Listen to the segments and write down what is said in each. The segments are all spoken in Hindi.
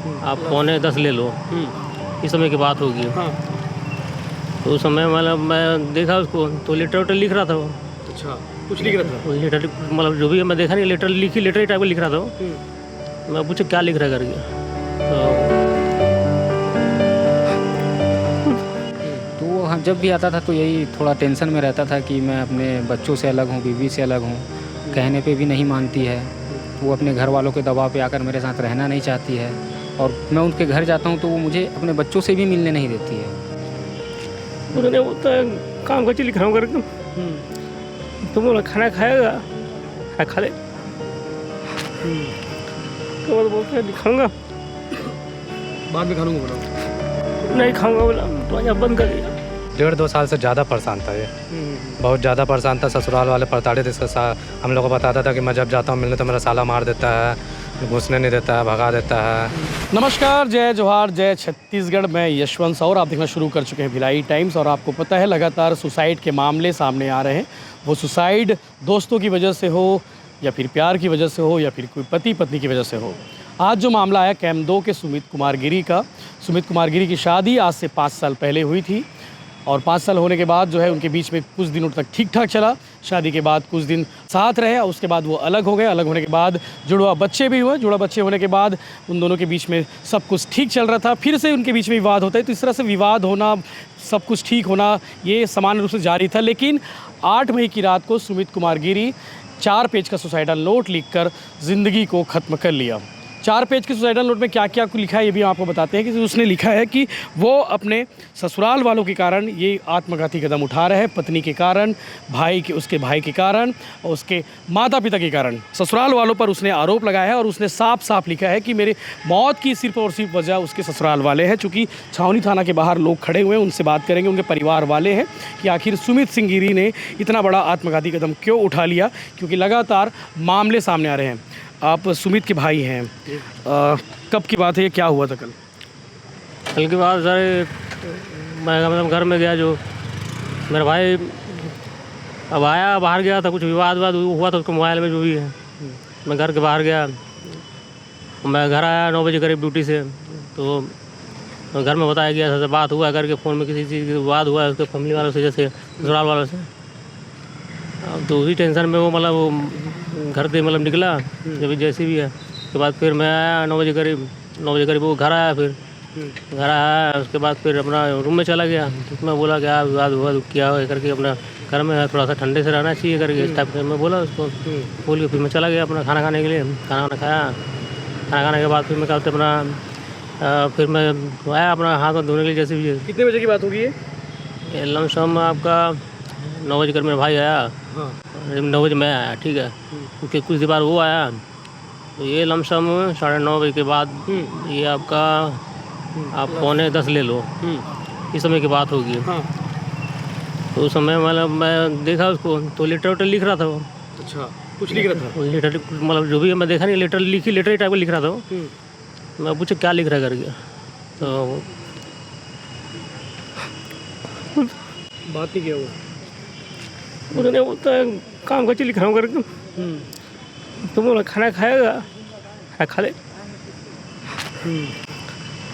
आप 9:45 ले लो, इस समय की बात होगी। हाँ। तो उस समय मतलब मैं देखा उसको तो लेटर वेटर लिख रहा था वो। अच्छा, कुछ लिख रहा था? वो लेटर मतलब जो भी है मैं देखा नहीं, लेटर लेटर ही टाइप का लिख रहा था वो। मैं पूछा क्या लिख रहा है करके, तो वो हाँ जब भी आता था तो यही थोड़ा टेंशन में रहता था कि मैं अपने बच्चों से अलग हूँ, बीवी से अलग हूँ, कहने पे भी नहीं मानती है। वो अपने घर वालों के दबाव पे आकर मेरे साथ रहना नहीं चाहती है, और मैं उनके घर जाता हूँ तो वो मुझे अपने बच्चों से भी मिलने नहीं देती है। उन्होंने बोलता है काम का चीज लिख रहा हूँ करके, तुम बोला खाना खाएगा, खा ले। तो वो बोलता है दिखाऊंगा, बाद में खा लूँगा बोला। नहीं खाऊंगा बोला, तो जब बंद कर दिया। 1.5-2 साल से ज़्यादा परेशान था ये, बहुत ज़्यादा परेशान था। ससुराल वाले प्रताड़ित इसका हम लोग को बताता था कि मैं जब जाता हूँ मिलने तो मेरा साला मार देता है, घुसने नहीं देता है, भगा देता है। नमस्कार, जय जोहार, जय छत्तीसगढ़। मैं यशवंत सौर, आप देखना शुरू कर चुके हैं भिलाई टाइम्स। और आपको पता है लगातार सुसाइड के मामले सामने आ रहे हैं। वो सुसाइड दोस्तों की वजह से हो, या फिर प्यार की वजह से हो, या फिर कोई पति पत्नी की वजह से हो। आज जो मामला आया कैंप 2 के सुमित कुमार गिरी का। सुमित कुमार गिरी की शादी आज से 5 साल पहले हुई थी, और 5 साल होने के बाद जो है उनके बीच में कुछ दिनों तक ठीक ठाक चला। शादी के बाद कुछ दिन साथ रहे, और उसके बाद वो अलग हो गए। अलग होने के बाद जुड़वा बच्चे भी हुए। जुड़वा बच्चे होने के बाद उन दोनों के बीच में सब कुछ ठीक चल रहा था, फिर से उनके बीच में विवाद होता है। तो इस तरह से विवाद होना, सब कुछ ठीक होना, ये सामान्य रूप से जारी था। लेकिन 8 मई की रात को सुमित कुमार गिरी 4 पेज का सुसाइडल नोट लिखकर ज़िंदगी को ख़त्म कर लिया। 4 पेज के सुसाइडल नोट में क्या क्या लिखा है ये भी आपको बताते हैं। कि उसने लिखा है कि वो अपने ससुराल वालों के कारण ये आत्मघाती कदम उठा रहे हैं, पत्नी के कारण, भाई के, उसके भाई के कारण, और उसके माता पिता के कारण ससुराल वालों पर उसने आरोप लगाया है। और उसने साफ साफ लिखा है कि मेरे मौत की सिर्फ और सिर्फ वजह उसके ससुराल वाले हैं। चूँकि छावनी थाना के बाहर लोग खड़े हुए हैं, उनसे बात करेंगे, उनके परिवार वाले हैं, कि आखिर सुमित सिंह गिरी ने इतना बड़ा आत्मघाती कदम क्यों उठा लिया। क्योंकि लगातार मामले सामने आ रहे हैं। आप सुमित के भाई हैं, कब की बात है, क्या हुआ था कल? कल की बात सर, मैं मतलब घर में गया, जो मेरा भाई अब आया, बाहर गया था, कुछ विवाद हुआ था उसके मोबाइल में जो भी है। मैं घर के बाहर गया, मैं घर आया 9 बजे करीब ड्यूटी से। तो घर में बताया गया था बात हुआ करके, फ़ोन में किसी चीज़ की विवाद हुआ है उसके फैमिली वालों से, जैसे ससुराल वालों से। तो उसी टेंशन में वो मतलब वो घर से मतलब निकला, जब जैसे भी है। उसके बाद फिर मैं आया 9 बजे करीब वो घर आया। फिर घर आया, उसके बाद फिर अपना रूम में चला गया। उसमें बोला क्या विवाद हुआ क्या हो करके, अपना घर में थोड़ा सा ठंडे से रहना चाहिए करके, इस टाइप से मैं बोला उसको। बोल के फिर मैं चला गया अपना खाना खाने के लिए। खाना खाया, खाना खाने के बाद फिर मैं कहते अपना फिर मैं आया अपना हाथ धोने के लिए, जैसे भी। कितने बजे की बात होगी ये लमसम आपका 9 बजे कर मेरा भाई आया। हाँ। 9 बजे मैं आया, ठीक है। उसके कुछ देर बाद वो आया, तो ये लमसम 9:30 बजे के बाद, ये आपका आप 9:45 ले लो, इस समय की बात होगी। हाँ। तो उस समय मतलब मैं देखा उसको तो लेटर वेटर लिख रहा था वो। अच्छा, कुछ लिख रहा था? वो लेटर मतलब जो भी है मैं देखा नहीं, लेटर ही टाइप का लिख रहा था वो। मैं पूछा क्या लिख रहा है करके, तो बात नहीं किया वो। उन्होंने बोलता है काम का चीज लिख रहा हूँ करके, तुम बोला खाना खाएगा, खा ले।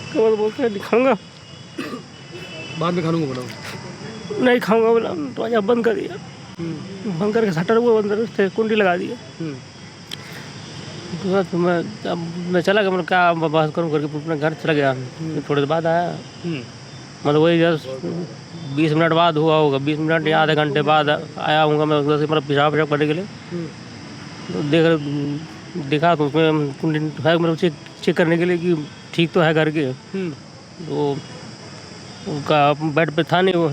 तो वो बोलता है दिखाऊंगा, बाद में खा लूँगा बोला। नहीं खाऊंगा बोला, तो जब बंद कर दिया। बंद करके शटर वो अंदर से कुंडी लगा दिया। तो बाद मैं चला गया, मतलब क्या बहस करूँ करके अपने घर चला गया। थोड़ी देर बाद आया, मतलब वही जस्ट 20 मिनट बाद हुआ होगा, 20 मिनट या आधे घंटे बाद आया हूँगा मैं उधर से, मतलब पेशाब करने के लिए। तो देखा तो उसमें कुंडी है, मतलब चेक करने के लिए कि ठीक तो है करके। तो उनका बेड पे था नहीं वो,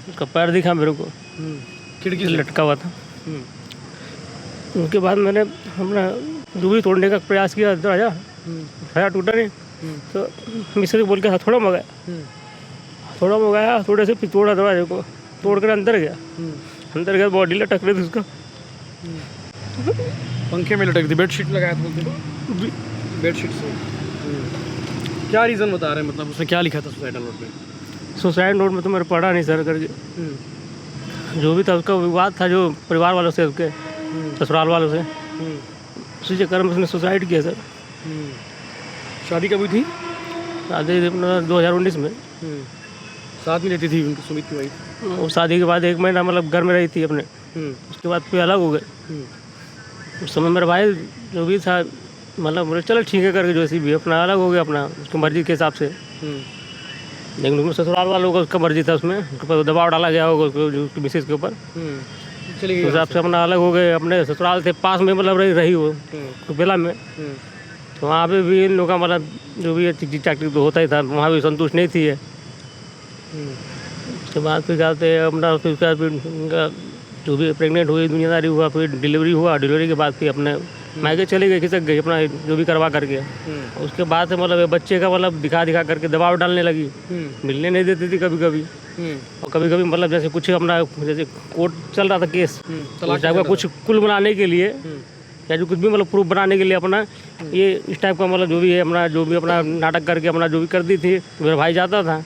उसका पैर दिखा मेरे को, खिड़की से लटका हुआ था। उसके बाद मैंने अपना दूरी तोड़ने का प्रयास किया, दरवाजा टूटा नहीं। तो मिस्त्री बोल के हथौड़ा मंगाया, थोड़े से फिर तोड़ा दरवाजे को, तोड़ कर अंदर गया, बॉडी लटक रही थी उसका। पंखे में लटक दी, बेडशीट लगाया था बोलते, बेडशीट से। क्या रीज़न बता रहे हैं, मतलब उसने क्या लिखा था सुसाइडल नोट में? सुसाइड नोट में तो मेरे पढ़ा नहीं सर करके। जो भी था उसका विवाद था जो परिवार वालों से, उसके ससुराल वालों से, उसी चक्कर में उसने सुसाइड किया सर। शादी कब हुई थी? शादी अपना 2019 में। साथ में रहती थी उनकी सुमित की वाइफ? वो शादी के बाद 1 महीना मतलब घर में रही थी अपने, उसके बाद फिर अलग हो गए। उस समय मेरा भाई जो भी था मतलब बोले चलो ठीक है करके, जैसी भी अपना अलग हो गया अपना उसकी मर्जी के हिसाब से। लेकिन उसमें ससुराल वालों का उसका मर्जी था, उसमें उसके ऊपर दबाव डाला गया होगा उसकी मिसेज के ऊपर, चलिए उस हिसाब से अपना अलग हो गए। अपने ससुराल से पास में मतलब रही वो कुपेला में, तो वहाँ पे भी इन लोगों का मतलब जो भी चिक चाक तो होता ही था, वहाँ भी संतुष्ट नहीं थी है। उसके बाद फिर जाते अपना फिर उसके बाद फिर उनका जो भी प्रेग्नेंट हुई, दुनियादारी हुआ, फिर डिलीवरी हुआ। डिलीवरी के बाद फिर अपने मायके चले गए, खिसक गई अपना जो भी करवा करके। उसके बाद से मतलब बच्चे का मतलब दिखा करके दबाव डालने लगी, मिलने नहीं देती थी कभी कभी। और कभी कभी मतलब जैसे कुछ अपना जैसे कोर्ट चल रहा था केस, उस टाइप का कुछ कुल बनाने के लिए या जो कुछ भी मतलब प्रूफ बनाने के लिए अपना ये इस टाइप का मतलब जो भी है अपना जो भी अपना नाटक करके अपना जो भी करती थी। मेरा भाई जाता था,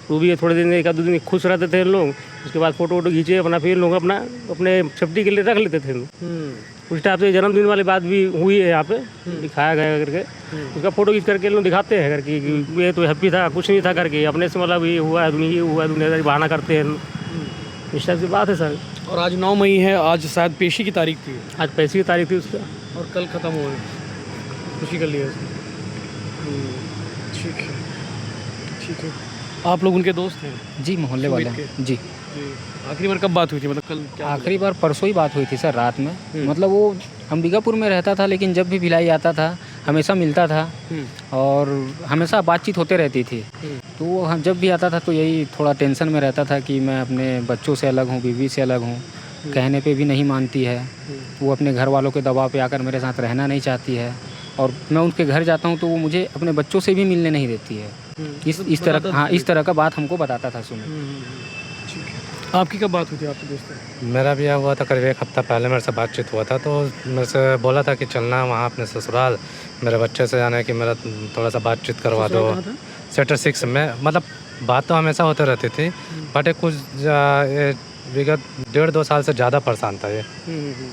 वो भी थोड़े दिन 1-2 दिन खुश रहते थे लोग। उसके बाद फोटो वोटो खींचे अपना, फिर लोग अपना अपने सेफ्टी के लिए रख लेते थे। उस टाइप से जन्मदिन वाली बात भी हुई है यहाँ पे, दिखाया गया करके। उसका फोटो खींच करके लोग दिखाते हैं करके कि ये तो हैप्पी था, कुछ नहीं था करके, अपने से मतलब ये हुआ है दुनियादारी बहाना करते हैं। इस टाइप की बात है सर। और आज 9 मई है, आज शायद पेशी की तारीख थी, आज पैसे की तारीख थी उसका, और कल ख़त्म हो गई, खुशी कर लिया उसने। ठीक है, ठीक है। आप लोग उनके दोस्त हैं? जी, मोहल्ले वाले सुमित हैं। जी। आखिरी बार कब बात हुई थी, मतलब कल क्या? आखिरी बार परसों ही बात हुई थी सर, रात में। मतलब वो अंबिकापुर में रहता था, लेकिन जब भी भिलाई आता था हमेशा मिलता था और हमेशा बातचीत होते रहती थी। तो वो हम जब भी आता था तो यही थोड़ा टेंशन में रहता था कि मैं अपने बच्चों से अलग हूँ, बीवी से अलग हूँ। कहने पे भी नहीं मानती है। वो अपने घर वालों के दबाव पे आकर मेरे साथ रहना नहीं चाहती है, और मैं उनके घर जाता हूँ तो वो मुझे अपने बच्चों से भी मिलने नहीं देती है। इस तरह, हाँ, इस तरह का बात हमको बताता था सुमित। आपकी कब बात हुई थी आपके दोस्त से? मेरा भी यह हुआ था करीब 1 हफ्ता पहले मेरे से बातचीत हुआ था। तो मेरे से बोला था कि चलना वहाँ अपने ससुराल, मेरे बच्चे से जाना है कि मेरा थोड़ा सा बातचीत करवा दो। सेक्टर 6 में। मतलब बात तो हमेशा होते रहती थी, बट एक कुछ विगत 1.5-2 साल से ज़्यादा परेशान था ये,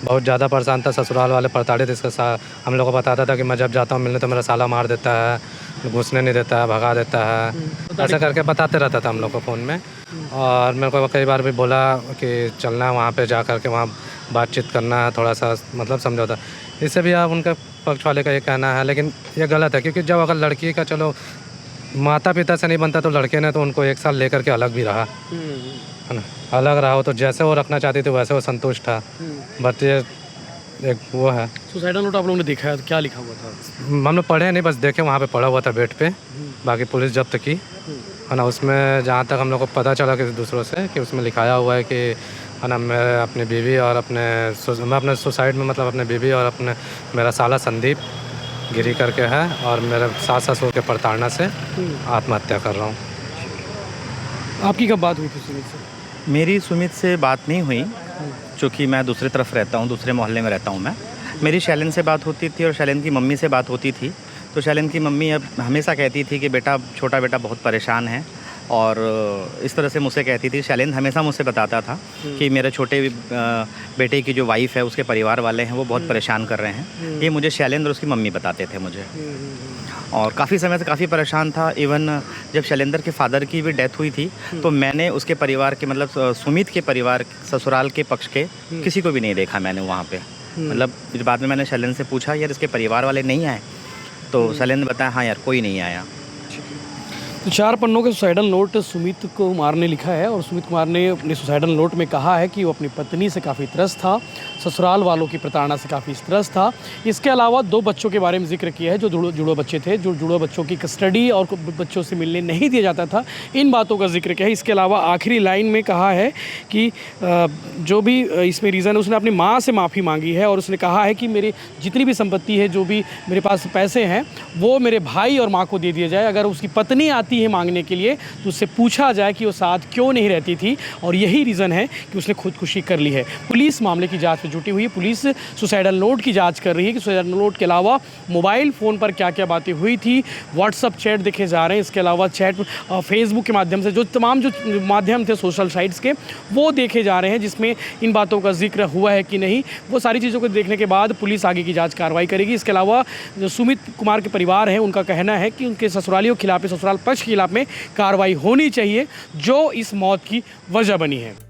बहुत ज़्यादा परेशान था। ससुराल वाले प्रताड़ित इसके साथ हम लोग को बताता था कि मैं जब जाता हूँ मिलने तो मेरा साला मार देता है, घुसने नहीं देता है, भगा देता है, ऐसा करके बताते रहता था हम लोग को फ़ोन में। और मेरे को कई बार भी बोला कि चलना वहाँ पे जा कर के वहाँ बातचीत करना है, थोड़ा सा मतलब समझौता। इससे भी आप उनका पक्ष वाले का ये कहना है, लेकिन ये गलत है, क्योंकि जब अगर लड़की का चलो माता पिता से नहीं बनता तो लड़के ने तो उनको 1 साल लेकर के अलग भी रहा है ना, अलग रहा हो तो जैसे वो रखना चाहती थी वैसे वो संतुष्ट था। बट ये एक वो है। सुसाइडल नोट आप लोगों ने देखा है तो क्या लिखा हुआ था? हम लोग पढ़े नहीं, बस देखे वहाँ पे पड़ा हुआ था बेड पे, बाकी पुलिस जब्त की है ना। उसमें जहाँ तक हम लोग को पता चला किसी दूसरों से कि उसमें लिखाया हुआ है कि है ना, मैं अपनी बीवी और मैं अपने सुसाइड में मतलब अपने बीवी और अपने मेरा साला संदीप गिरी करके है और मेरे सास ससुर के प्रताड़ना से आत्महत्या कर रहा हूँ। आपकी कब बात हुई थी सुमित से? मेरी सुमित से बात नहीं हुई, चूँकि मैं दूसरी तरफ रहता हूँ, दूसरे मोहल्ले में रहता हूँ मैं। मेरी शैलन से बात होती थी और शैलन की मम्मी से बात होती थी। तो शैलन की मम्मी अब हमेशा कहती थी कि बेटा, छोटा बेटा बहुत परेशान है, और इस तरह से मुझसे कहती थी। शैलेंद्र हमेशा मुझसे बताता था कि मेरे छोटे बेटे की जो वाइफ़ है उसके परिवार वाले हैं वो बहुत परेशान कर रहे हैं। ये मुझे शैलेंद्र और उसकी मम्मी बताते थे मुझे, और काफ़ी समय से काफ़ी परेशान था। इवन जब शैलेंद्र के फादर की भी डेथ हुई थी तो मैंने उसके परिवार के मतलब सुमित के परिवार ससुराल के पक्ष के किसी को भी नहीं देखा मैंने वहाँ पे। मतलब फिर बाद में मैंने शैलेंद्र से पूछा, यार इसके परिवार वाले नहीं आए? तो शैलेंद्र बताया, हाँ यार कोई नहीं आया। तो 4 पन्नों के सुसाइडल नोट सुमित कुमार ने लिखा है, और सुमित कुमार ने अपने सुसाइडल नोट में कहा है कि वो अपनी पत्नी से काफ़ी त्रस्त था, ससुराल वालों की प्रताड़ना से काफ़ी त्रस्त था। इसके अलावा 2 बच्चों के बारे में जिक्र किया है जो जुड़वा बच्चे थे, जो जुड़वा बच्चों की कस्टडी और बच्चों से मिलने नहीं दिया जाता था, इन बातों का जिक्र किया है। इसके अलावा आखिरी लाइन में कहा है कि जो भी इसमें रीज़न है, उसने अपनी माँ से माफ़ी मांगी है, और उसने कहा है कि मेरी जितनी भी संपत्ति है, जो भी मेरे पास पैसे हैं, वो मेरे भाई और माँ को दे दिया जाए। अगर उसकी पत्नी आती है मांगने के लिए तो उससे पूछा जाए कि वो साथ क्यों नहीं रहती थी, और यही रीज़न है कि उसने खुदकुशी कर ली है। पुलिस मामले की जांच से जुटी हुई है। पुलिस सुसाइडल नोट की जांच कर रही है कि सुसाइडल नोट के अलावा मोबाइल फ़ोन पर क्या क्या बातें हुई थी, व्हाट्सअप चैट देखे जा रहे हैं। इसके अलावा चैट फेसबुक के माध्यम से जो तमाम जो माध्यम थे सोशल साइट्स के, वो देखे जा रहे हैं, जिसमें इन बातों का जिक्र हुआ है कि नहीं। वो सारी चीज़ों को देखने के बाद पुलिस आगे की जाँच कार्रवाई करेगी। इसके अलावा जो सुमित कुमार के परिवार है, उनका कहना है कि उनके ससुरालियों के खिलाफ, ससुराल पक्ष के खिलाफ में कार्रवाई होनी चाहिए जो इस मौत की वजह बनी है।